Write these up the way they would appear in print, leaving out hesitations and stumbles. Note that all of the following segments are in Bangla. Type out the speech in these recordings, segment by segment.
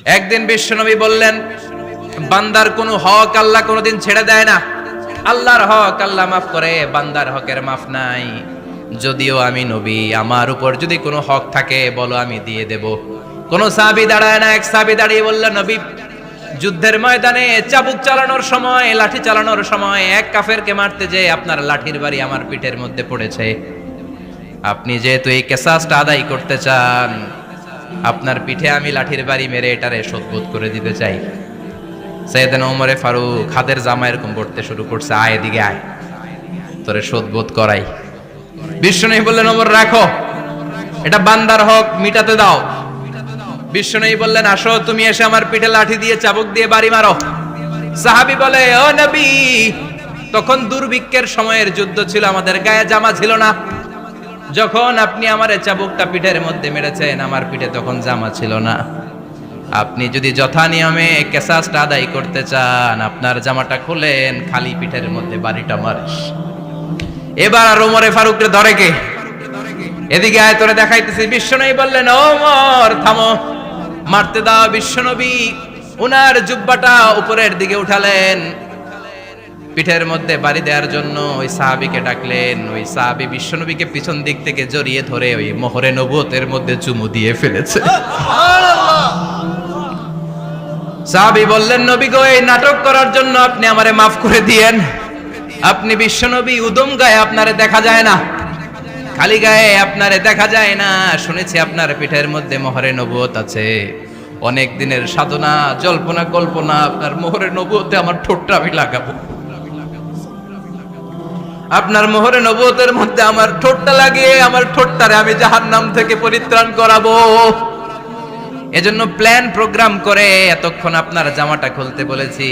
একদিন বিশ্বনবী বললেন, বান্দার কোনো হক আল্লাহ কোনোদিন ছেড়ে দেয় না। আল্লাহর হক আল্লাহ মাফ করে, বান্দার হকের মাফ নাই। যদিও আমি নবী, আমার উপর যদি কোনো হক থাকে বলো, আমি দিয়ে দেব। কোন সাহাবী দাঁড়ায় না। এক সাহাবী দাঁড়িয়ে বলল, নবী, যুদ্ধের ময়দানে চাবুক চালানোর সময়, লাঠি চালানোর সময় এক কাফেরকে মারতে যেয়ে আপনার লাঠির বাড়ি আমার পিঠের মধ্যে পড়েছে। আপনি যেহেতু এই কিসাসটা আদায় করতে চান, আপনার পিঠে আমি লাঠির বাড়ি মেরে এটারে শোধবোধ করে দিতে চাই। সাইয়েদনা ওমরে ফারুক হাতের জামা এরকম পড়তে শুরু করছে, আয় এদিকে আয়, তোরে শোধবোধ করাই। বিশ্বনবী বললেন, ওমর রাখো, এটা বান্দার হক, মিটাতে দাও। বিশ্বনবী বললেন, আসো, তুমি এসে আমার পিঠে লাঠি দিয়ে চাবুক দিয়ে বাড়ি মারো। সাহাবী বলে, ও নবী, তখন দুর্ভিক্ষের সময়ের যুদ্ধ ছিল, আমাদের গায়ে জামা ছিল না। যখন আপনি আমার চাবুকটা পিঠের মধ্যে মেরেছেন, আমার পিঠে তখন জামা ছিল না। আপনি যদি যথা নিয়মে কিসাসটা আদায় করতে চান, আপনার জামাটা খুলেন, খালি পিঠের মধ্যে বাড়িটা মারিস। এবার আর ওমরে ফারুককে ধরে কে? এদিকে আয়, তোরে দেখাইতেছি। বিশ্বনবী বললেন, ওমর থামো, মারতে দাও। বিশ্বনবী উনার জুব্বাটা উপরের দিকে উঠালেন, পিঠের মধ্যে বাড়ি দেওয়ার জন্য ওই সাহাবীকে ডাকলেন। ওই সাহাবী বিশ্বনবীকে পিছন দিক থেকে জড়িয়ে ধরে ওই মোহরে নবুয়তের মধ্যে চুমু দিয়ে ফেলেছে। সাহাবী বললেন, নবী গো, এই নাটক করার জন্য আপনি আমারে মাফ করে দিয়েন। আপনি বিশ্বনবী, উদম গায়ে আপনারে দেখা যায় না, খালি গায়ে আপনারে দেখা যায় না। শুনেছি আপনার পিঠের মধ্যে মোহরে নবুয়ত আছে। অনেক দিনের সাধনা, জল্পনা কল্পনা, আপনার মোহরে নবুয়তে আমার ঠোঁটটা আমি লাগাবো। আপনার মোহরে নবুয়তের মধ্যে আমার ঠোঁটটা লাগিয়ে আমার ঠোঁটটারে আমি জাহান্নাম থেকে পরিত্রাণ করাবো। এজন্য প্ল্যান প্রোগ্রাম করে এতক্ষণ আপনার জামাটা খুলতে বলেছি।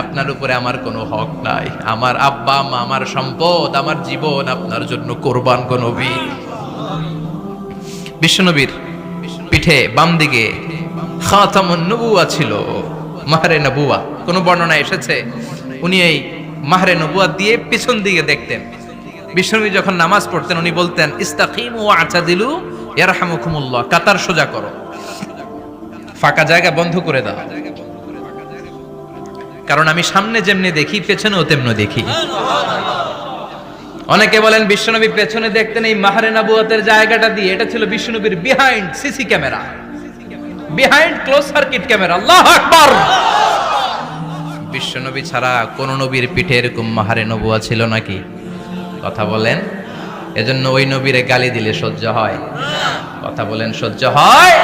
আপনার উপরে আমার কোনো হক নাই। আমার আব্বা মা, আমার সম্পদ, আমার জীবন আপনার জন্য কোরবান গো নবী। বিশ্বনবীর পিঠে বাম দিকে খাতামুন নবুয়া ছিল, মাহরে নবুয়া। কোন বর্ণনা এসেছে উনি এই মাহরে নবুয়া দিয়ে পিছন দিকে দেখতেন। বিশ্বনবী যখন নামাজ পড়তেন উনি বলতেন, ইস্তাকিমু ওয়া'তাদিলু ইয়ারহামুকুমুল্লাহ, কাতার সোজা করো, ফাঁকা জায়গা বন্ধ করে দাও। কারণ আমি সামনে যেমনি দেখি, পেছনেও তেমনি দেখি। অনেকে বলেন বিশ্বনবী পেছনে দেখতেন এই মাহরে নবুয়তের জায়গাটা দিয়ে। এটা ছিল বিশ্বনবীর behind CC camera, behind close circuit camera. আল্লাহু আকবার। বিশ্বনবী ছাড়া কোন নবীর পিঠে এরকম মাহরে নবুয়া ছিল নাকি? কথা বলেন। এজন্য ওই নবীরে গালি দিলে সহ্য হয়? কথা বলেন, সহ্য হয়?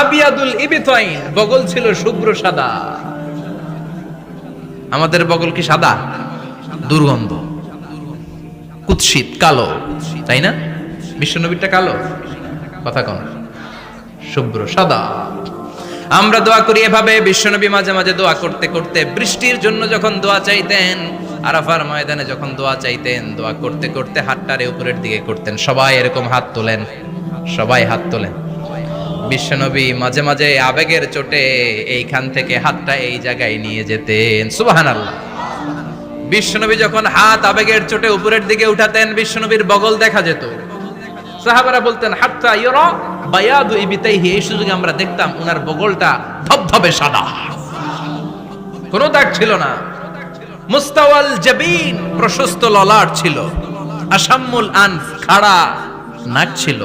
আবিয়াদুল ইবতাইন, বগল ছিল শুভ্র সাদা। আমাদের বগল কি সাদা? দুর্গন্ধ, কুৎসিত, কালো, তাই না? বিশ্বনবীরটা কালো? কথা কোন? শুভ্র সাদা। আমরা দোয়া করি এভাবে। বিশ্বনবী মাঝে মাঝে দোয়া করতে করতে, বৃষ্টির জন্য যখন দোয়া চাইতেন, আরাফার ময়দানে যখন দোয়া চাইতেন, দোয়া করতে করতে হাতটারে উপরের দিকে করতেন। সবাই এরকম হাত তোলেন, সবাই হাত তোলেন। বিশ্বনবী মাঝে মাঝে আবেগের চোটে এইখান থেকে হাতটা এই জায়গায় নিয়ে যেতেন। সুবহানাল্লাহ। বিশ্বনবী যখন হাত আবেগের চোটে উপরের দিকে উঠাতেন, বিশ্বনবীর বগল দেখা যেত। সাহাবারা বলতেন, হাত্তা ইরা বায়াদু ইবতাইহি, এই সুযোগে আমরা দেখতাম ওনার বগলটা ধবধবে সাদা, কোনো দাগ ছিল না। মুস্তাওয়াল জাবিন, প্রশস্ত ললাট ছিল। আসাম্মুল আনফ, খাড়া নাক ছিল।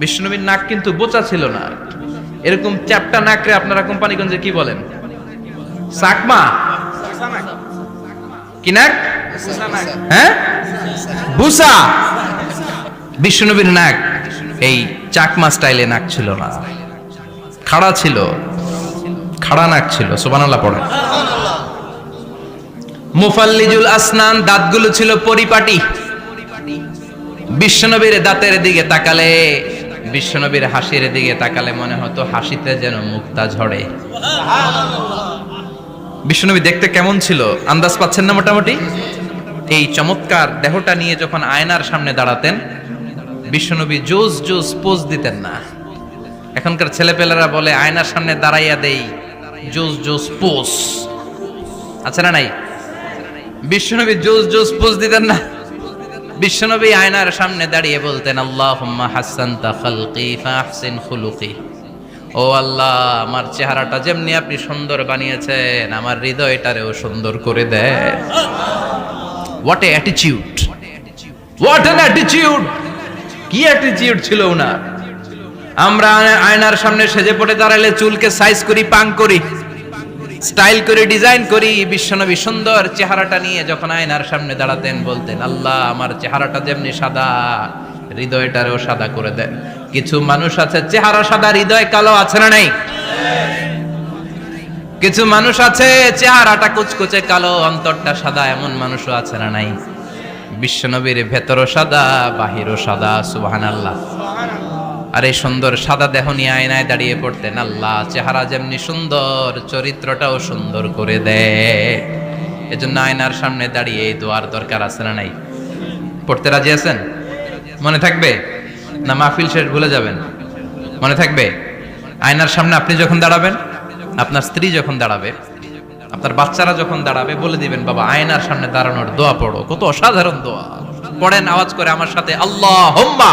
বিশ্বনবীর নাক কিন্তু বোচা ছিল না। এরকম চ্যাপটা নাকরে আপনারা কোম্পানিগঞ্জে কি বলেন? চাকমা? কি নাক? হ্যাঁ, বুসা। বিশ্বনবীর নাক এই চাকমা স্টাইলে নাক ছিল না, খাড়া ছিল, খাড়া নাক ছিল। সুবহানাল্লাহ পড়ে। মুফাল্লিজুল আসনান, দাঁতগুলো ছিল পরিপাটি। বিশ্বনবীর দাঁতের দিকে তাকালে, বিশ্বনবীর হাসির দিকে তাকালে মনে হতো হাসিতে যেন মুক্তা ঝরে। বিশ্বনবী দেখতে কেমন ছিল আন্দাজ পাচ্ছেন না মোটামুটি? এই চমৎকার দেহটা নিয়ে যখন আয়নার সামনে দাঁড়াতেন, বিশ্বনবী জোস জোস পোজ দিতেন না। এখনকার ছেলেপেলেরা বলে আয়নার সামনে দাঁড়াইয়া দেই জোস জোস পোজ, আছে না নাই? বিশ্বনবী জোস জোস পোজ দিতেন না। বিশ্বনবী আয়নার সামনে দাঁড়িয়ে বলতেন, আল্লাহুম্মা হাসানতা খালকি ফাহসিন খুলুকি ও আল্লাহ, আমার চেহারাটা যেমনি আপনি সুন্দর বানিয়েছেন, আমার হৃদয়টারেও সুন্দর করে দেন। What a attitude, what an attitude! কি অ্যাটিটিউড ছিল ওনার! আমরা আয়নার সামনে সেজে পড়ে দাঁড়ালে চুলকে সাইজ করি, পাং করি, স্টাইল করে, ডিজাইন করি। বিশ্বনবী সুন্দর চেহারাটা নিয়ে যখন আয়নার সামনে দাঁড়াতেন, বলতেন, আল্লাহ, আমার চেহারাটা যেমনি সাদা, হৃদয়টারেও সাদা করে দেন। কিছু মানুষ আছে চেহারা সাদা, হৃদয় কালো, আছে না নাই? কিছু মানুষ আছে চেহারাটা কুচকুচে কালো, অন্তরটা সাদা, এমন মানুষও আছে না নাই? বিশ্বনবীর ভেতরও সাদা, বাহিরও সাদা। সুবহানাল্লাহ। আর এই সুন্দর সাদা দেহ নিয়ে আয়নায় দাঁড়িয়ে পড়তেন, আল্লাহ, চেহারা যেমনি সুন্দর, চরিত্রটাও সুন্দর করে দেয়। এজন্য আয়নার সামনে দাঁড়িয়ে এই দোয়ার দরকার আছে না নাই? পড়তে রাজি আছেন? মনে থাকবে না মাহফিল শেষ ভুলে যাবেন? মনে থাকবে? আয়নার সামনে আপনি যখন দাঁড়াবেন, আপনার স্ত্রী যখন দাঁড়াবে, আপনার বাচ্চারা যখন দাঁড়াবে, বলে দিবেন, বাবা, আয়নার সামনে দাঁড়ানোর দোয়া পড়ো। কত অসাধারণ দোয়া! পড়েন আওয়াজ করে আমার সাথে, আল্লাহুম্মা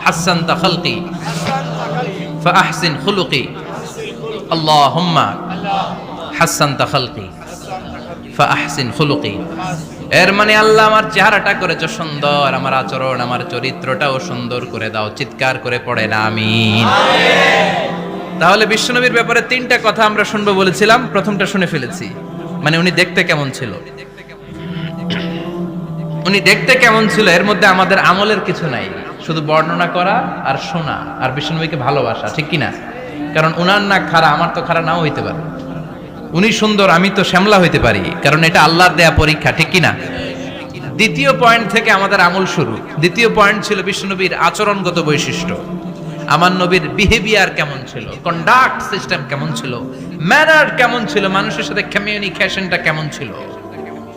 হাসানতা খালকি ফাআহসিন খুলুকি, আল্লাহুম্মা হাসানতা খালকি ফাআহসিন খুলুকি। এর মানে, আল্লাহ, আমার চেহারাটা করেছো সুন্দর, আমার আচরণ, আমার চরিত্রটাও সুন্দর করে দাও। চিৎকার করে পড়েন আমিন। তাহলে বিশ্বনবীর ব্যাপারে 3টা কথা আমরা শুনবো বলেছিলাম, প্রথমটা শুনে ফেলেছি। মানে উনি দেখতে কেমন ছিল, উনি দেখতে কেমন ছিল, এর মধ্যে আমাদের আমলের কিছু নাই, শুধু বর্ণনা করা আর শোনা আর বিশ্বনবীকে ভালোবাসা, ঠিক কিনা? কারণ উনার না খাড়া, আমার তো খাড়া নাও হইতে পারে। উনি সুন্দর, আমি তো শ্যামলা হইতে পারি, কারণ এটা আল্লাহর দেয়া পরীক্ষা, ঠিক কিনা? দ্বিতীয় পয়েন্ট থেকে আমাদের আমল শুরু। দ্বিতীয় পয়েন্ট ছিল বিশ্বনবীর আচরণগত বৈশিষ্ট্য। আমার নবীর বিহেভিয়ার কেমন ছিল, কন্ডাক্ট সিস্টেম কেমন ছিল, ম্যানার কেমন ছিল, মানুষের সাথে কমিউনিকেশনটা কেমন ছিল,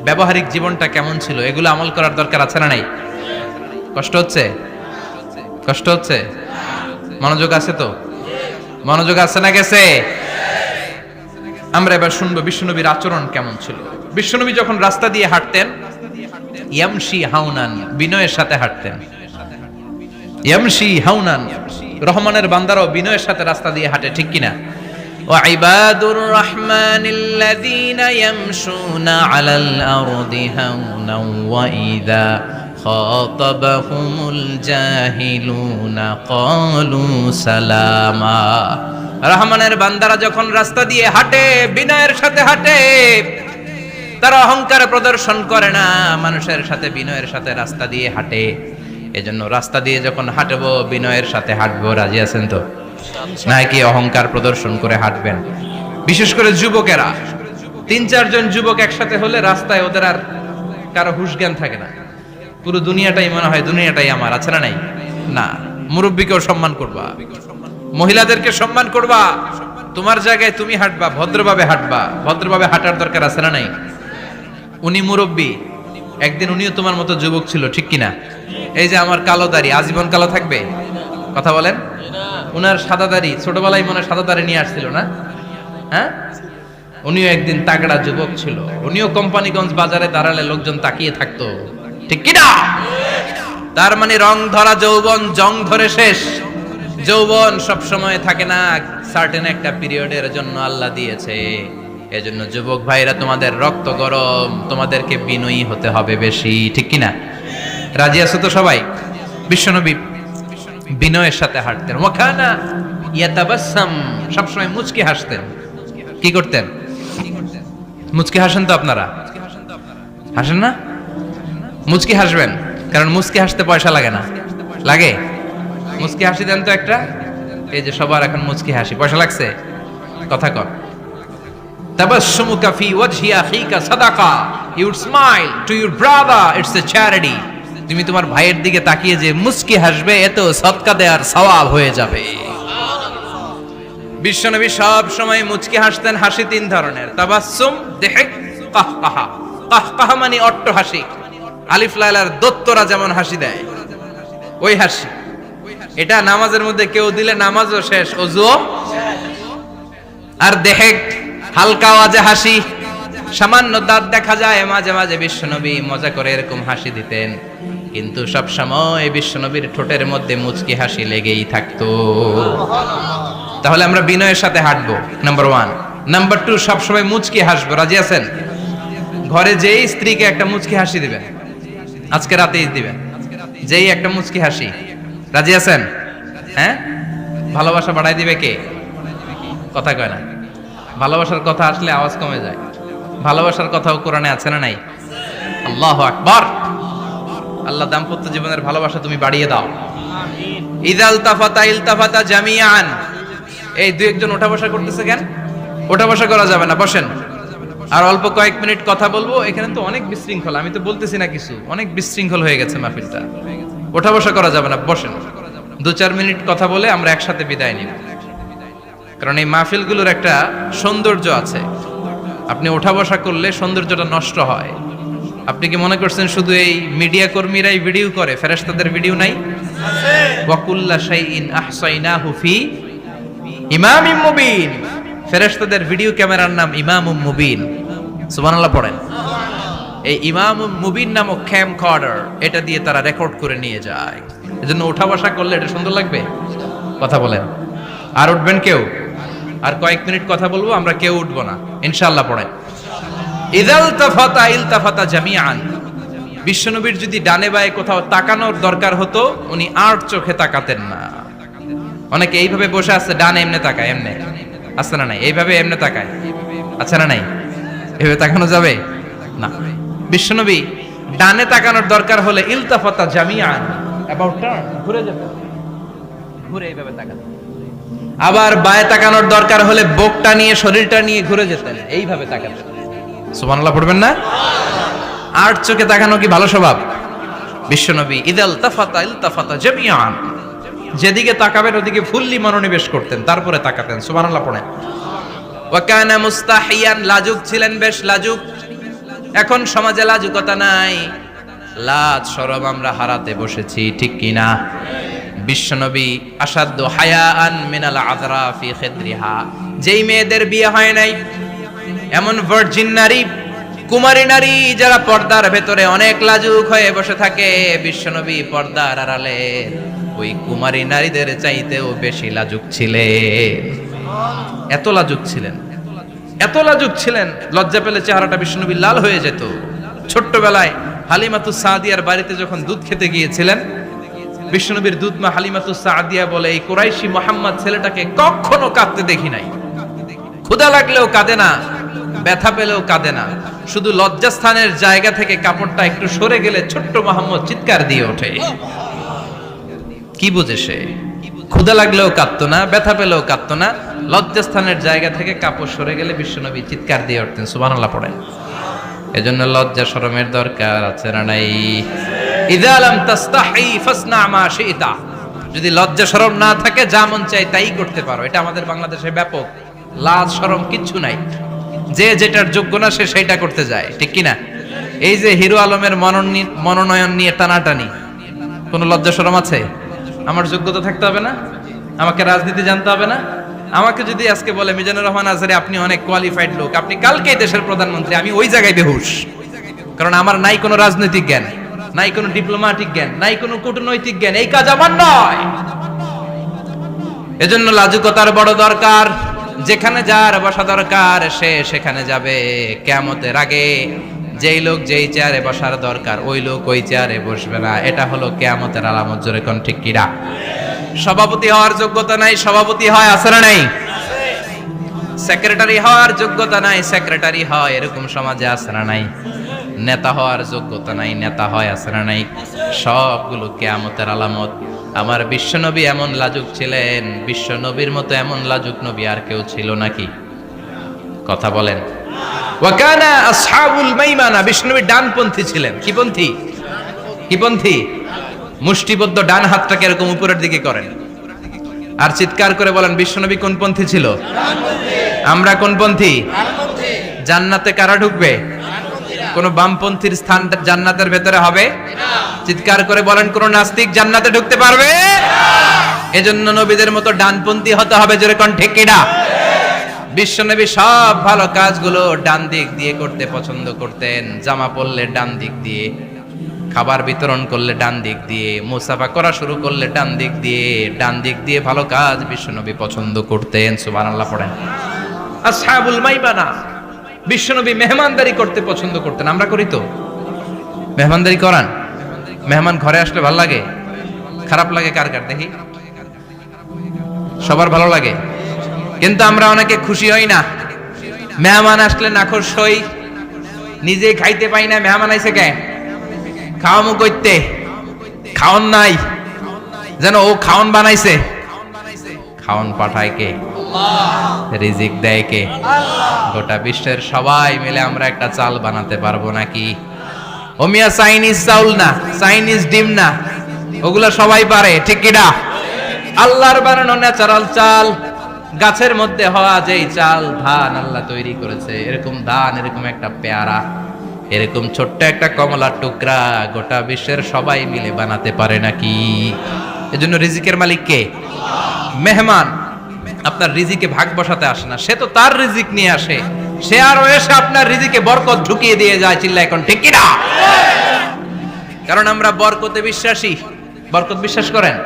ব্যবহারিক জীবনটা কেমন ছিল, এগুলো আমল করার দরকার আছে না নাই? কষ্ট হচ্ছে? কষ্ট হচ্ছে? মনোযোগ আছে তো? মনোযোগ আছে না গেছে? আমরা এবার শুনবো বিশ্বনবীর আচরণ কেমন ছিল। বিশ্বনবী যখন রাস্তা দিয়ে হাঁটতেন, ইয়ামশি হাউনান, বিনয়ের সাথে হাঁটতেন। ইয়ামশি হাউনান, রহমানের বান্দারাও বিনয়ের সাথে রাস্তা দিয়ে হাঁটে, ঠিক কিনা? ওয়া ইবাদুর রাহমানিল্লাযীনা ইয়ামশুনা আলাল আরদি হাওনান ওয়া ইযা খাতাবাহুমুল জাহিলুনা ক্বালু সালামা। রহমানের বান্দারা যখন রাস্তা দিয়ে হাঁটে, বিনয়ের সাথে হাঁটে, তারা অহংকার প্রদর্শন করে না, মানুষের সাথে বিনয়ের সাথে রাস্তা দিয়ে হাঁটে। এজন্য রাস্তা দিয়ে যখন হাঁটবো, বিনয়ের সাথে হাঁটবো। রাজি আছেন তো? নাকি অহংকার প্রদর্শন করে হাঁটবেন? বিশেষ করে যুবকেরা, 3-4 জন যুবক একসাথে হলে রাস্তায় ওদের আর কারো হুঁশ জ্ঞান থাকে না, পুরো দুনিয়াটাই মনে হয় দুনিয়াটাই আমার, আছে না নাই? না, মুরব্বীকেও সম্মান করবা, মহিলাদেরকে সম্মান করবা, তোমার জায়গায় তুমি হাঁটবা, ভদ্রভাবে হাঁটবা। ভদ্রভাবে হাঁটার দরকার আছে না নাই? উনি মুরব্বী, একদিন উনিও তোমার মতো যুবক ছিল, ঠিক কিনা? এই যে আমার কালো দাড়ি, আজীবন কালো থাকবে? কথা বলেন। উনার সাদা দাড়ি, ছোটবেলায় মনে সাদা দাড়ি নিয়ে আসছিল না? হ্যাঁ, উনিও একদিন তাগড়া যুবক ছিল, উনিও কোম্পানিগঞ্জ বাজারে দাঁড়ালে লোকজন তাকিয়ে থাকতো, ঠিক কিনা? তার মানে রং ধরা যৌবন জং ধরে শেষ। যৌবন সব সময় থাকে না, সার্টেন একটা পিরিয়ডের জন্য আল্লাহ দিয়েছে। এজন্য যুবক ভাইরা, তোমাদের রক্ত গরম, তোমাদেরকে বিনয়ী হতে হবে বেশি, ঠিক কিনা? রাজি আছো তো সবাই? বিশ্বনবী বিনয়ের সাথে হাঁটতেন। ওয়াকানা ইয়াতাবাসসাম, সবসময় মুচকি হাসতেন। কি করতেন? মুচকি হাসেন তো আপনারা? হাসেন না? মুচকি হাসবেন, কারণ মুচকি হাসতে পয়সা লাগে না। লাগে? মুচকি হাসি দেন তো একটা। এই যে সবার এখন মুচকি হাসি, পয়সা লাগছে? কথা কর। তাবাসসুমুকা ফি ওয়াজহি আখিকা সাদাকা, you would smile to your brother, it's a charity. তুমি তোমার ভাইয়ের দিকে তাকিয়ে যে মুচকি হাসবে, এত সদকা দেওয়ার সওয়াব হয়ে যাবে। বিশ্বনবী সব সময় মুচকি হাসতেন। হাসি 3 ধরনের, তাবাসসুম, দিহক, কাহকাহা। কাহকাহা মানে অট্ট হাসি, আলিফ লাইলার দত্তরা যেমন হাসি দেয়, ওই হাসি। এটা নামাজের মধ্যে কেউ দিলে নামাজও শেষ, ওযুও শেষ। আর দিহক, হালকা আওয়াজে হাসি, সামান্য দাঁত দেখা যায় মাঝে মাঝে। বিশ্বনবী মজা করে এরকম হাসি দিতেন। কিন্তু সব সময় বিশ্বনবীর ঠোঁটের মধ্যে মুচকি হাসি লেগেই থাকতো। তাহলে আমরা বিনয়ের সাথে হাঁটবো, নাম্বার 1। নাম্বার 2, সবসময় মুচকি হাসবো। রাজি আছেন? ঘরে যেই স্ত্রীকে একটা মুচকি হাসি দিবেন, আজকে রাতেই দিবেন, যেই একটা মুচকি হাসি। রাজি আছেন? হ্যাঁ, ভালোবাসা বাড়াই দিবে কে? কথা কয় না। ভালোবাসার কথা আসলে আওয়াজ কমে যায়। ভালোবাসার কথাও কোরআনে আছে না নাই? আল্লাহু আকবার। আল্লাহ দাম্পত্য জীবনের ভালোবাসা তুমি বাড়িয়ে দাও। ইদাল তাফাতা ইলতাফাতা জামিআন। এই দুই একজন ওঠা বসা করতেছে কেন? ওঠা বসা করা যাবে না, বসেন। আর অল্প কয়েক মিনিট কথা বলবো। এখানে তো অনেক বিশৃঙ্খল, আমি তো বলতেছি না কিছু, অনেক বিশৃঙ্খল হয়ে গেছে মাহফিলটা। ওঠা বসা করা যাবে না, বসেন। 2-4 মিনিট কথা বলে আমরা একসাথে বিদায় নিব। কারণ এই মাহফিলগুলোর একটা সৌন্দর্য আছে, আপনি ওঠা বসা করলে সৌন্দর্যটা নষ্ট হয়। আপনি কি মনে করছেন শুধু এই মিডিয়া কর্মীরাই ভিডিও করে, ফেরেশতাদের ভিডিও নাই? ওয়া কুল্লা শাইইন আহসাইনাহু ফি ইমামিম মুবিন। ফেরেশতাদের ভিডিও ক্যামেরার নাম ইমামুম মুবিন। সুবহানাল্লাহ পড়েন। এই ইমামুম মুবিন নামক ক্যামকর্ডার, এটা দিয়ে তারা রেকর্ড করে নিয়ে যায়। এজন্য ওঠা বসা করলে এটা সুন্দর লাগবে। কথা বলেন। আর উঠবেন কেউ? আর কয়েক মিনিট কথা বলবো, আমরা কেউ উঠবো না ইনশাআল্লাহ। পড়েন। ইদাল তাফাতা ইলতাফাতা জামিআন। বিশ্বনবীর যদি ডানে বায়ে কোথাও তাকানোর দরকার হতো, উনি আর চোখে তাকাতেন না। অনেকে এইভাবে বসে আছে, ডানে এমনে তাকায়, এমনে আছে না নাই? এইভাবে এমনে তাকায়, আছে না নাই? এইভাবে তাকানো যাবে না। বিশ্বনবী ডানে তাকানোর দরকার হলে ইলতাফাতা জামিআন, অ্যাবাউট টার্ন, ঘুরে যেতেন, ঘুরে এইভাবে তাকাতেন। আবার বায়ে তাকানোর দরকার হলে বুকটা নিয়ে, শরীরটা নিয়ে ঘুরে যেতেন, এইভাবে তাকাতেন। সুবহানাল্লাহ পড়বেন না? আর চোখে তাকানো কি ভালো স্বভাব? বিশ্বনবী ইদাল তাফাতা ইলতাফাতা জামিআন, যেদিকে তাকাবেন ওদিকে ফুল্লি মনোনিবেশ করতেন, তারপরে তাকাতেন। সুবহানাল্লাহ পড়েন। ওয়া কানা মুস্তাহিয়ান, লাজুক ছিলেন, বেশ লাজুক। এখন সমাজে লাজুকতা নাই, লাজ শরম আমরা হারাতে বসেছি, ঠিক কি না? বিশ্বনবী আসাদ্দু হায়াআন মিনাল আযরা ফি খিদরিহা, যেই মেয়েদের বিয়ে হয় নাই, এমন ভার্জিন নারী, কুমারী নারী যারা পর্দার ভেতরে অনেক লাজুক হয়ে বসে থাকে, বিশ্বনবী পর্দার আড়ালে ওই কুমারী নারীদের চাইতেও বেশি লাজুক ছিলেন। এত লাজুক ছিলেন, এত লাজুক ছিলেন, লজ্জা পেলে চেহারাটা বিশ্বনবী লাল হয়ে যেত। ছোট্টবেলায় হালিমাতুস সাদিয়ার বাড়িতে যখন দুধ খেতে গিয়েছিলেন, বিশ্বনবীর দুধ মা হালিমাতুস সাদিয়া বলে, এই কুরাইশি মুহাম্মদ ছেলেটাকে কখনো কাঁদতে দেখি নাই। ক্ষুধা লাগলেও কাঁদে না, ব্যথা পেলেও কাঁদে না, শুধু লজ্জাস্থানের জায়গা থেকে কাপড়টা একটু সরে গেলে ছোট্ট মুহাম্মদ চিৎকার দিয়ে ওঠে। কি বুঝে সে? ক্ষুধা লাগলেও কাঁদতো না, ব্যথা পেলেও কাঁদতো না, লজ্জাস্থানের জায়গা থেকে কাপড় সরে গেলে বিশ্বনবী চিৎকার দিয়ে উঠতেন। সুবহানাল্লাহ পড়েন। এজন্য লজ্জা শরমের দরকার আছে না নাই? ইযা লাম তাস্তাহি ফাসনা মা শিতা। যদি লজ্জা শরম না থাকে, যা মন চাই তাই করতে পারো। এটা আমাদের বাংলাদেশে ব্যাপক। লাজ শরম কিচ্ছু নাই, যে যেটার যোগ্য না সে সেইটা করতে যায়, ঠিক কি না? এই যে হিরো আলমের মনোনয়ন নিয়ে টানাটানি, কোনো লজ্জা শরম আছে? আমার যোগ্যতা থাকতে হবে না? আমাকে রাজনীতি জানতে হবে না? আমাকে যদি আজকে বলে মিজানুর রহমান আজহারি আপনি অনেক কোয়ালিফাইড লোক, আপনি কালকেই দেশের প্রধানমন্ত্রী, আমি ওই জায়গায় বেহুশ। কারণ আমার নাই কোনো রাজনৈতিক জ্ঞান, নাই কোনো ডিপ্লোম্যাটিক জ্ঞান, নাই কোনো কূটনৈতিক জ্ঞান, এই কাজ আমার নয়। এজন্য লাজুকতার বড় দরকার। যেখানে যার বসা দরকার সে সেখানে যাবে। কিয়ামতের আগে যেই লোক যেই চেয়ারে বসার দরকার ওই লোক ওই চেয়ারে বসবে না। এটা হলো কিয়ামতের আলামত। জোরে কোন ঠিক কিনা? সভাপতি হওয়ার যোগ্যতা নাই, সভাপতি হয়, আছে না নাই? সেক্রেটারি হওয়ার যোগ্যতা নাই, সেক্রেটারি হয়, এরকম সমাজে আছে না নাই? নেতা হওয়ার যোগ্যতা নাই, নেতা হয়, আছে না নাই? সবগুলো কিয়ামতের আলামত। আমার বিশ্বনবী এমন লাজুক ছিলেন, বিশ্বনবীর মতো এমন লাজুক নবী আর কেউ ছিল নাকি? কথা বলেন। ওয়া কানা আসহাবুল মাইমানা, বিশ্বনবী ডানপন্থী ছিলেন। কি পন্থী? কি পন্থী? মুষ্টিবদ্ধ ডান হাতটাকে এরকম উপরের দিকে করেন আর চিৎকার করে বলেন, বিশ্বনবী কোন পন্থী ছিল? আমরা কোন পন্থী? জান্নাতে কারা ঢুকবে? কোন বামপন্থীর স্থান জান্নাতের ভেতরে হবে? চিৎকার করে বলেন, কোন নাস্তিক জান্নাতে ঢুকতে পারবে? এজন্য নবীদের মতো ডানপন্থী হতে হবে। জোরে কোন ঠিক কিনা? বিশ্বনবী সব ভালো কাজগুলো ডান দিক দিয়ে করতে পছন্দ করতেন। জামা পরলে ডান দিক দিয়ে, খাবার বিতরণ করলে ডান দিক দিয়ে, মুসাফা করা শুরু করলে ডান দিক দিয়ে ভালো কাজ বিশ্বনবী পছন্দ করতেন। সুবহানাল্লাহ পড়েন। আসহাবুল মাইমানা, বিশ্বনবী মেহমানদারি করতে পছন্দ করতেন। আমরা করি তো? মেহমানদারি করান? মেহমান ঘরে আসলে ভালো লাগে? খারাপ লাগে কার কার দেখি? সবার ভালো লাগে, কিন্তু আমরা অনেকে খুশি হই না। মেহমান আসলে নাখোশ হই, নিজে খাইতে পাই না। মেহমান আইছে কে? খাওয়ামু কইতে, খাওন নাই, যেন ও খাওন বানাইছে। খাওন পাঠায় কে? রিজিক দেয় কে? গোটা বিশ্বের সবাই মিলে আমরা একটা চাল বানাতে পারবো নাকি? ও মিয়া চাইনিজ চাউল না, চাইনিজ ডিম না, ওগুলা সবাই পারে, ঠিক কিনা? আল্লাহর বানানো ন্যাচারাল চাল, গাছের মধ্যে হওয়া যেই চাল, ধান আল্লাহ তৈরি করেছে, এরকম ধান, এরকম একটা পেয়ারা, এরকম ছোট্ট একটা কমলার টুকরা গোটা বিশ্বের সবাই মিলে বানাতে পারে নাকি? এজন্য রিজিকের মালিক কে? মেহমান আপনার রিজিকে ভাগ বসাতে আসে না, সে তো তার রিজিক নিয়ে আসে, সে আরো এসে আপনার রিজিকে বরকত ঢুকিয়ে দিয়ে যায়। চিল্লা এখন ঠিক কিনা? কারণ আমরা বরকতে বিশ্বাসী। বরকত বিশ্বাস করেন?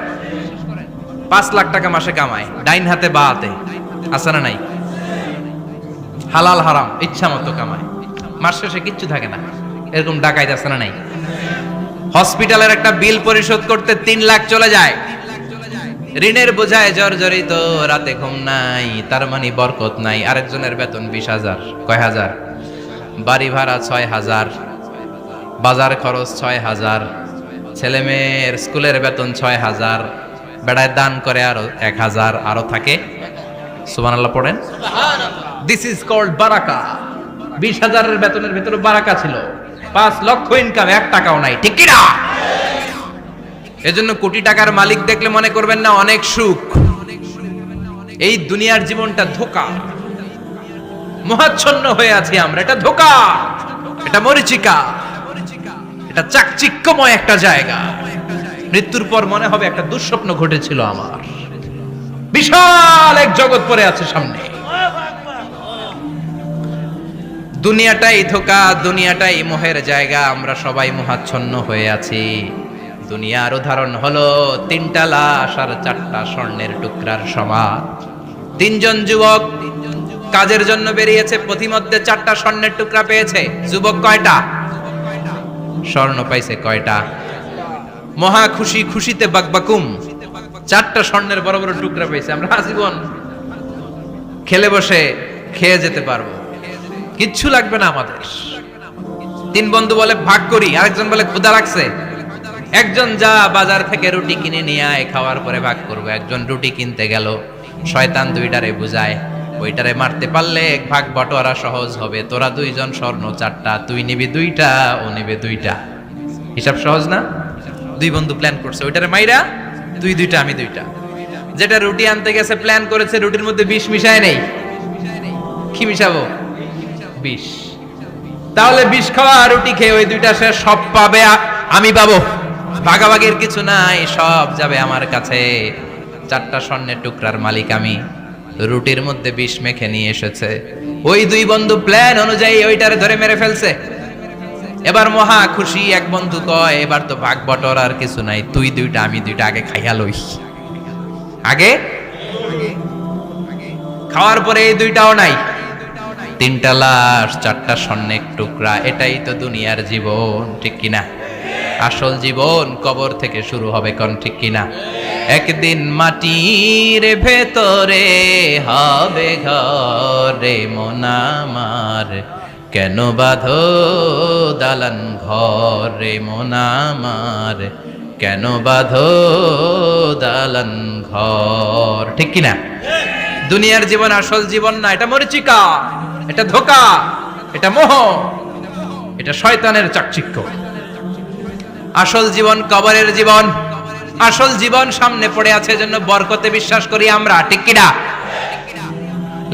5 লাখ টাকা মাসে কামায়, ডাইন হাতে বা হাতে, আছে না নাই? হালাল হারাম ইচ্ছা মতো কামায়, মাস শেষে কিচ্ছু থাকে না, এরকম ডাকাইত আছে না নাই? হসপিটালের একটা বিল পরিশোধ করতে 3 লাখ চলে যায়, ঋণের বোঝায় জর্জরিত, রাতে ঘুম নাই, তার মানে বরকত নাই। আরেকজনের বেতন 20,000, কয় হাজার? বাড়ি ভাড়া 6,000, বাজার খরচ 6,000, ছেলে মেয়ের স্কুলের বেতন 6,000, বেড়ায় দান করে আরো 1,000, আরো থাকে। সুবহানাল্লাহ পড়েন। দিস ইজ কল্ড বারাকা। 20,000 এর বেতনের ভিতরে বারাকা ছিল, 5 লক্ষ ইনকাম, 1 টাকাও নাই, ঠিক কি না? এজন্য কোটি টাকার মালিক দেখলে মনে করবেন না অনেক সুখ। এই দুনিয়ার জীবনটা ধোঁকা, মোহাচ্ছন্ন হয়ে আছি আমরা। এটা ধোঁকা, এটা মরিচিকা, এটা চাকচিক্যময় একটা জায়গা। মৃত্যুর পর মনে হবে একটা দুঃস্বপ্ন ঘটেছিল আমার, বিশাল এক জগৎ পড়ে আছে সামনে। দুনিয়াটাই ধোঁকা, দুনিয়াটাই মোহের জায়গা, আমরা সবাই মোহাচ্ছন্ন হয়ে আছি। দুনিয়ার উদাহরণ হলো 3টা লাশ আর 4টা স্বর্ণের টুকরার সমান। 3 জন যুবক কাজের জন্য বেরিয়েছে, পথিমধ্যে 4টা স্বর্ণের টুকরা পেয়েছে। যুবক কয়টা? স্বর্ণ পাইছে কয়টা? মহা খুশি, খুশিতে বাকবাকুম, 4টা স্বর্ণের বড় বড় টুকরা পেয়েছে। আমরা আজীবন খেলে বসে খেয়ে যেতে পারবো, কিচ্ছু লাগবে না আমাদের। 3 বন্ধু বলে ভাগ করি, আরেকজন বলে ক্ষুধা লাগছে। একজন যা বাজার থেকে রুটি কিনে নিয়ে আয়, খাওয়ার পরে ভাগ করবো। একজন রুটি কিনতে গেল, শয়তান 2টারে বুঝায়, ওইটারে মারতে পারলে ভাগ বটোয়ারা সহজ হবে। তোরা 2 জন স্বর্ণ 4টা, তুই নিবি 2টা, ও নিবে 2টা। হিসাব সহজ না? 2 বন্ধু প্ল্যান করছে, ওইটারে মাইরা তুই 2টা, আমি 2টা। যেটা রুটি আনতে গেছে প্ল্যান করেছে, রুটির মধ্যে বিষ মিশায় নেই। কি মিশাবো? বিষ। তাহলে বিষ খাওয়া রুটি খেয়ে ওই 2টা সে সব পাবে, আমি পাবো। ভাগাভাগির কিছু নাই, সব যাবে আমার কাছে। 4টা স্বর্ণের টুকরার মালিক আমি। রুটির মধ্যে বিষ মেখে নিয়ে এসেছে, ওই 2 বন্ধু প্ল্যান অনুযায়ী ওইটারে ধরে মেরে ফেলছে। এবার মহা খুশি। এক বন্ধু কয়, এবার তো ভাগ বটর আর কিছু নাই, তুই 2টা, আমি 2টা, আগে খাইয়া লই। আগে খাওয়ার পরে এই 2টাও নাই। 3টা লাশ, 4টা স্বর্ণের টুকরা। এটাই তো দুনিয়ার জীবন, ঠিক কিনা? আসল জীবন কবর থেকে শুরু হবে, কোন ঠিক কিনা? একদিন মাটির ভেতরে হবে ঘরে মন আমার, কেন বাঁধো দালান ঘরে মন আমার, কেন বাঁধো দালান ঘর, ঠিক কিনা? দুনিয়ার জীবন আসল জীবন না, এটা মরিচিকা, এটা ধোঁকা, এটা মোহ, এটা শয়তানের চাকচিক্য। আসল জীবন কবরের জীবন। আসল জীবন সামনে পড়ে আছে, জন্য বরকতে বিশ্বাস করি আমরা, ঠিক কিনা?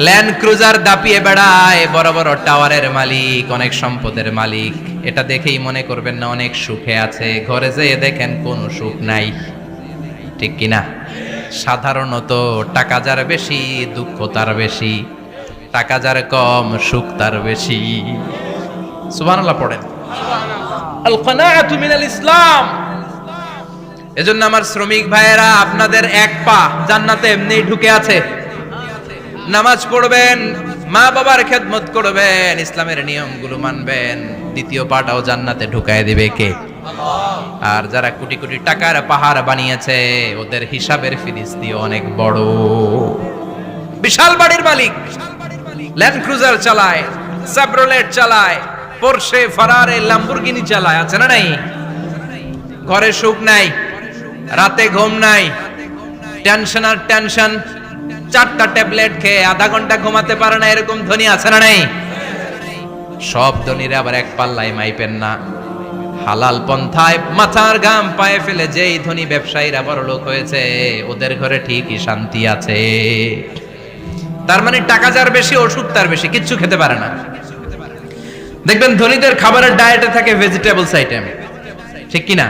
ল্যান্ড ক্রুজার দাপিয়ে বেড়ায়, বড় বড় টাওয়ারের মালিক, অনেক সম্পদের মালিক। এটা দেখেই মনে করবেন না অনেক সুখে আছে, ঘরে যেয়ে দেখেন কোনো সুখ নাই, ঠিক কিনা? সাধারণত টাকা যার বেশি, দুঃখ তার বেশি, টাকা যার কম, সুখ তার বেশি। সুবহানাল্লাহ পড়েন। আল কানাআতু মিনাল ইসলাম। এজন্য আমার শ্রমিক ভাইয়েরা, আপনাদের এক পা জান্নাতে এমনি ঢুকে আছে। নামাজ পড়বেন, মা বাবার খেদমত করবেন, ইসলামের নিয়মগুলো মানবেন, দ্বিতীয় পাটাও জান্নাতে ঢুকায় দিবে কে? আর যারা কোটি কোটি টাকার পাহাড় বানিয়েছে, ওদের হিসাবের ফিরিস্তি অনেক বড়। বিশাল বাড়ির মালিক, ল্যান্ড ক্রুজার চালায়, সেভরলেট চালায়, পোরশে, ফারারে, ল্যাম্বরগিনি চালায়, আছে না নাই? ঘরে সুখ নাই, রাতে ঘুম নাই, টেনশন আর টেনশন, 4টা ট্যাবলেট খেয়ে আধা ঘন্টা ঘুমাতে পারে না, এরকম ধনী আছে না নাই? সব ধনীরা আবার এক পাল্লায় মাইপেন না। হালাল পন্থায় মাথার ঘাম পায়ে ফেলে যেই ধনী ব্যবসায়ীরা বড় লোক হয়েছে, ওদের ঘরে ঠিকই শান্তি আছে। তার মানে টাকা যার বেশি, ওষুধ তার বেশি, কিচ্ছু খেতে পারে না। দেখবেন ধনীদের খাবারের ডায়েটে থাকে ভেজিটেবলস আইটেম, ঠিক কিনা?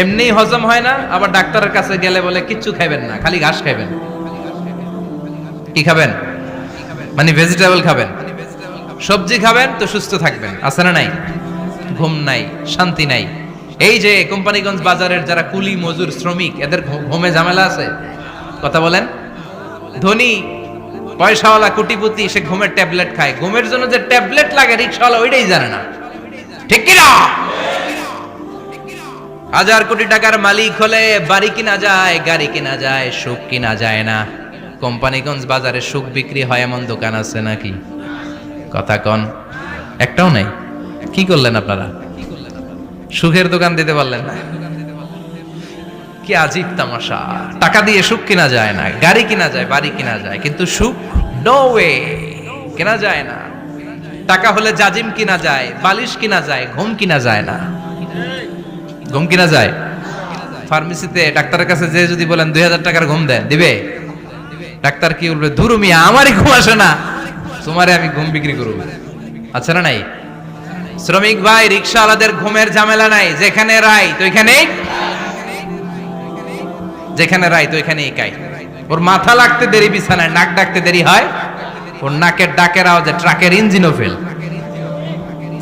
এমনি হজম হয় না, আবার ডাক্তারের কাছে গেলে বলে কিচ্ছু খাবেন না, খালি ঘাস খাবেন। কি খাবেন? মানে ভেজিটেবল খাবেন, সবজি খাবেন তো সুস্থ থাকবেন, আছে না নাই? ঘুম নাই, শান্তি নাই। এই যে কোম্পানিগঞ্জ বাজারের যারা কুলি মজুর শ্রমিক, এদের ঘুমে ঝামেলা আছে? কথা বলেন। ধনী পয়সাওয়ালা কোটিপতি, সে ঘুমের ট্যাবলেট খায়, ঘুমের জন্য যে ট্যাবলেট লাগে রিকশাওয়ালা ওইটাই জানে না, ঠিক কিনা? 1000 কোটি টাকার মালিক হলে বাড়ি কিনা যায়, গাড়ি কিনা যায়, সুখ কিনা যায় না। কোম্পানিগঞ্জ বাজারে সুখ বিক্রি হয় এমন দোকান আছে নাকি? কথা কন, একটাও নাই। কি করলেন আপনারা? সুখের দোকান দিতে পারলেন না? কি আজীব তামাশা! টাকা দিয়ে সুখ কিনা যায় না, গাড়ি কিনা যায়, বাড়ি কিনা যায়, কিন্তু সুখ নো ওয়ে, কেনা যায় না। টাকা হলে জাজিম কিনা যায়, বালিশ কিনা যায়, ঘুম কিনা যায় না। ঘুম কিনা যায়? ফার্মেসিতে ডাক্তারের কাছে যে যদি বলেন 2000 টাকার ঘুম দেন, দিবে? ডাক্তার কি বলবে? ধুরু মিয়া, আমারই ঘুম আসে না, তোমারে আমি ঘুম বিক্রি করব। আচ্ছা না নাই? শ্রমিক ভাই, রিকশাওয়ালাদের ঘুমের ঝামেলা নাই, যেখানে রাই তো ওইখানেই, যেখানে রাই তো ওইখানেই কাই। ওর মাথা লাগতে দেরি বিছানায়, নাক ডাকতে দেরি হয়, ওর নাকের ডাকের আওয়াজে ট্রাকের ইঞ্জিনও ফেল,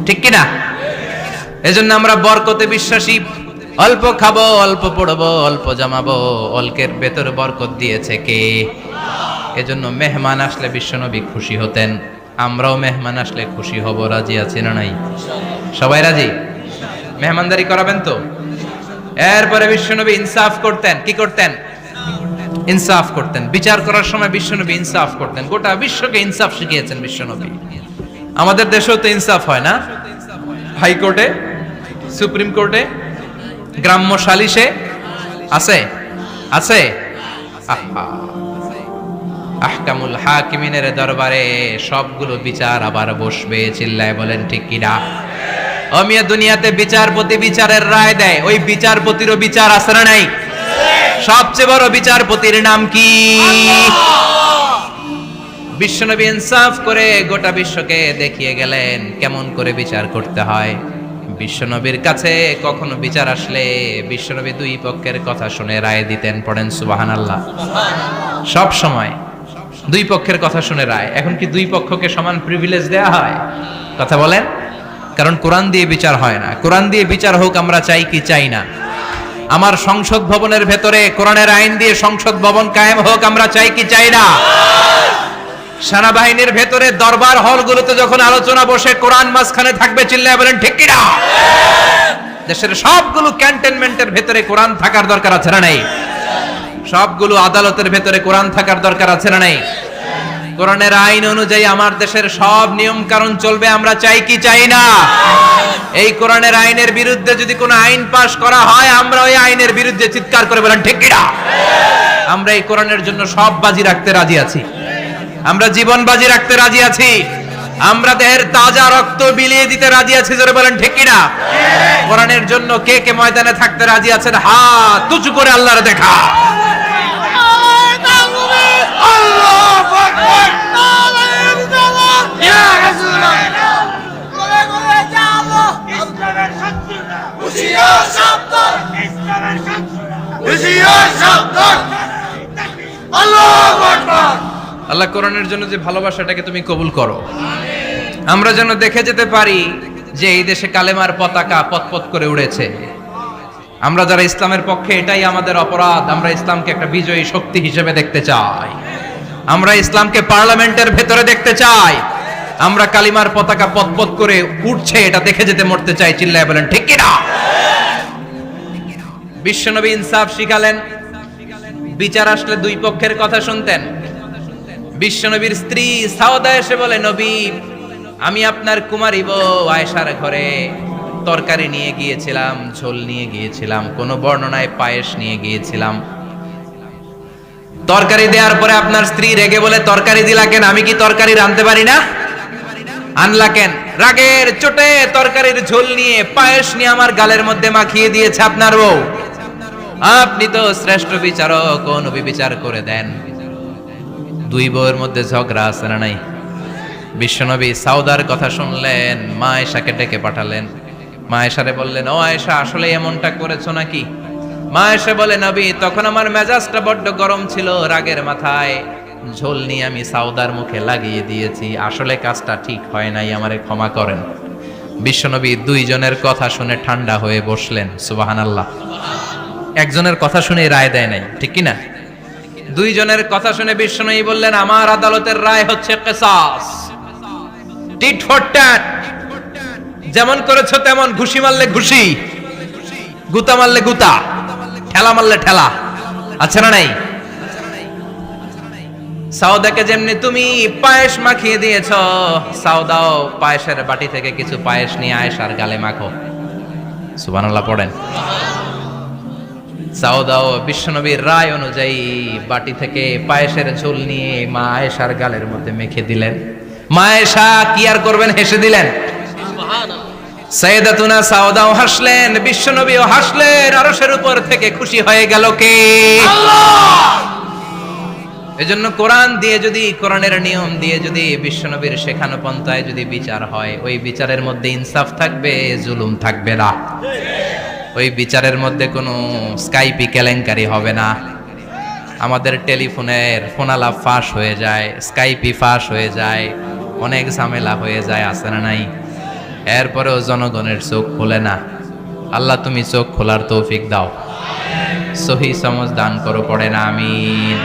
ঠিক কিনা? এজন্য আমরা বরকতে বিশ্বাসী। অল্প খাবো, অল্প পড়বো, অল্প জমাবো, অল্পের ভেতর বরকত দিয়েছে কে? এজন্য মেহমান আসলে বিশ্বনবী খুশি হতেন, আমরাও মেহমান আসলে খুশি হব। রাজি আছি না নাই? সবাই রাজি? মেহমানদারি করাবেন তো? এরপরে বিশ্বনবী ইনসাফ করতেন। কি করতেন? ইনসাফ করতেন। বিচার করার সময় বিশ্বনবী ইনসাফ করতেন। গোটা বিশ্বকে ইনসাফ শিখিয়েছেন বিশ্বনবী। আমাদের দেশেও তো ইনসাফ হয় না? হাইকোর্টে, সুপ্রিম কোর্টে, গ্রাম্য সালিশে আছে, আছে। আহকামুল হাকিমিনের দরবারে সবগুলো বিচার আবার বসবে। চিল্লায় বলেন ঠিক কিনা? অমিয়া দুনিয়াতে বিচারপতি বিচারের রায় দেয়, ওই বিচারপতিরও বিচার আছে না নাই? সবচেয়ে বড় বিচারপতির নাম কি? বিশ্বনবী ইনসাফ করে গোটা বিশ্বকে দেখিয়ে গেলেন কেমন করে বিচার করতে হয়। বিশ্বনবীর কাছে কখনো বিচার আসলে বিশ্বনবী দুই পক্ষের কথা শুনে রায় দিতেন। পড়েন সুবহানাল্লাহ। সব সময় দুই পক্ষের কথা শুনে রায়। এখন কি দুই পক্ষকে সমান প্রিভিলেজ দেয়া হয়? কথা বলেন। কারণ কোরআন দিয়ে বিচার হয় না। কোরআন দিয়ে বিচার হোক আমরা চাই কি চাই না? আমার সংসদ ভবনের ভেতরে কোরআনের আইন দিয়ে সংসদ ভবন কায়েম হোক আমরা চাই কি চাই না? সেনাবাহিনীর ভেতরে দরবার হলগুলোতে যখন আলোচনা বসে কোরআন মাঝখানে থাকবে, চিল্লায় বলেন ঠিক কিনা? দেশের সবগুলো ক্যান্টনমেন্টের ভেতরে কোরআন থাকার দরকার আছে না নাই? সবগুলো আদালতের ভেতরে কোরআন থাকার দরকার আছে না নাই? কোরআনের আইন অনুযায়ী আমার দেশের সব নিয়ম কানুন চলবে আমরা চাই কি চাই না? এই কোরআনের আইনের বিরুদ্ধে যদি কোনো আইন পাশ করা হয়, আমরা ওই আইনের বিরুদ্ধে চিৎকার করে বলেন ঠিক কিনা? আমরা এই কোরআনের জন্য সব বাজি রাখতে রাজি আছি। আমরা জীবন বাজি রাখতে রাজি আছি। আমরা দেহের তাজা রক্ত বিলিয়ে দিতে রাজি আছি। জোরে বলেন ঠিক কিনা? কোরআনের জন্য কে কে ময়দানে থাকতে রাজি আছেন? হাত উঁচু করে আল্লাহর দেখা। আল্লাহ কোরআনের জন্য যে ভালোবাসাটাকে তুমি কবুল করো। আমরা যেন দেখে যেতে পারি যে এই দেশে কালেমার পতাকা পতপত করে উড়েছে। আমরা যারা ইসলামের পক্ষে, এটাই আমাদের অপরাধ। আমরা ইসলামকে একটা বিজয়ী শক্তি হিসেবে দেখতে চাই। আমরা ইসলামকে পার্লামেন্টের ভেতরে দেখতে চাই। আমরা কালিমার পতাকা পতপত করে উঠছে এটা দেখে যেতে মরতে চাই। চিল্লায় বলেন ঠিক কিনা? বিশ্বনবী ইনসাফ শিখালেন। বিচার আসলে দুই পক্ষের কথা শুনতেন। বিশ্বনবীর স্ত্রী সাউদা এসে বলে, নবী, আমি আপনার কুমারী বউ আয়েশার ঘরে তরকারি নিয়ে গিয়েছিলাম, ঝোল নিয়ে গিয়েছিলাম, কোন বর্ণনায় পায়েস নিয়ে গিয়েছিলাম। তরকারি দেওয়ার পরে আপনার স্ত্রী রেগে বলে, তরকারি দিলা কেন? আমি কি তরকারি রাঁধতে পারি না? আনলা কেন? রাগের চোটে তরকারির ঝোল নিয়ে পায়েস নিয়ে আমার গালের মধ্যে মাখিয়ে দিয়েছে আপনার বউ। আপনি তো শ্রেষ্ঠ বিচারক, ও নবী বিচার করে দেন। দুই বউয়ের মধ্যে ঝগড়া আছে না নাই? বিশ্বনবী সাউদার কথা শুনলেন, মা আয়েশাকে ডেকে পাঠালেন। মা আয়েশারে বললেন, ও আয়েশা, আসলে এমনটা করেছো নাকি? মা আয়েশা বলে, নবী, তখন আমার মেজাজটা বড্ড গরম ছিল, রাগের মাথায় ঝোল নিয়ে আমি সাউদার মুখে লাগিয়ে দিয়েছি। আসলে কাজটা ঠিক হয় নাই, আমারে ক্ষমা করেন। বিশ্বনবী দুইজনের কথা শুনে ঠান্ডা হয়ে বসলেন। সুবহানাল্লাহ। একজনের কথা শুনে রায় দেয় নাই, ঠিক কি না? দুইজনের কথা শুনে বিশ্বনবী বললেন, আমার আদালতের রায় হচ্ছে কিসাস, টিট ফর ট্যাট। যেমন করেছো তেমন, ঘুষি মারলে ঘুষি, গুতা মারলে গুতা, ঠেলা মারলে ঠেলা। আচ্ছা না নাই? সাউদাকে যেমনি তুমি পায়েস মাখিয়ে দিয়েছ, সাউদাও পায়েসের বাটি থেকে কিছু পায়েস নিয়ে আয়েশার গালে মাখো। সুবহানাল্লাহ পড়েন। সাউদাও বিশ্বনবীর রায় অনুযায়ী বাটি থেকে পায়েসের ঝোল নিয়ে মা আয়েশার গালের মধ্যে মেখে দিলেন। মা আয়েশা কি আর করবেন, হেসে দিলেন। সাইয়েদাতুনা সাউদাও হাসলেন, বিশ্বনবীও হাসলেন। আরশের উপর থেকে খুশি হয়ে গেল কে? আল্লাহ। এজন্য কোরআন দিয়ে যদি, কোরআনের নিয়ম দিয়ে যদি, বিশ্বনবীর শেখানো পন্থায় যদি বিচার হয়, ওই বিচারের মধ্যে ইনসাফ থাকবে, জুলুম থাকবে না। ওই বিচারের মধ্যে কোনো স্কাইপি কেলেঙ্কারি হবে না। আমাদের টেলিফোনের ফোনালাপ ফাঁস হয়ে যায়, স্কাইপি ফাঁস হয়ে যায়, অনেক ঝামেলা হয়ে যায়, আছে না নাই? এরপরেও জনগণের চোখ খোলে না। আল্লাহ, তুমি চোখ খোলার তৌফিক দাও, সহি সমঝ দান করো, পড়ে না আমিন।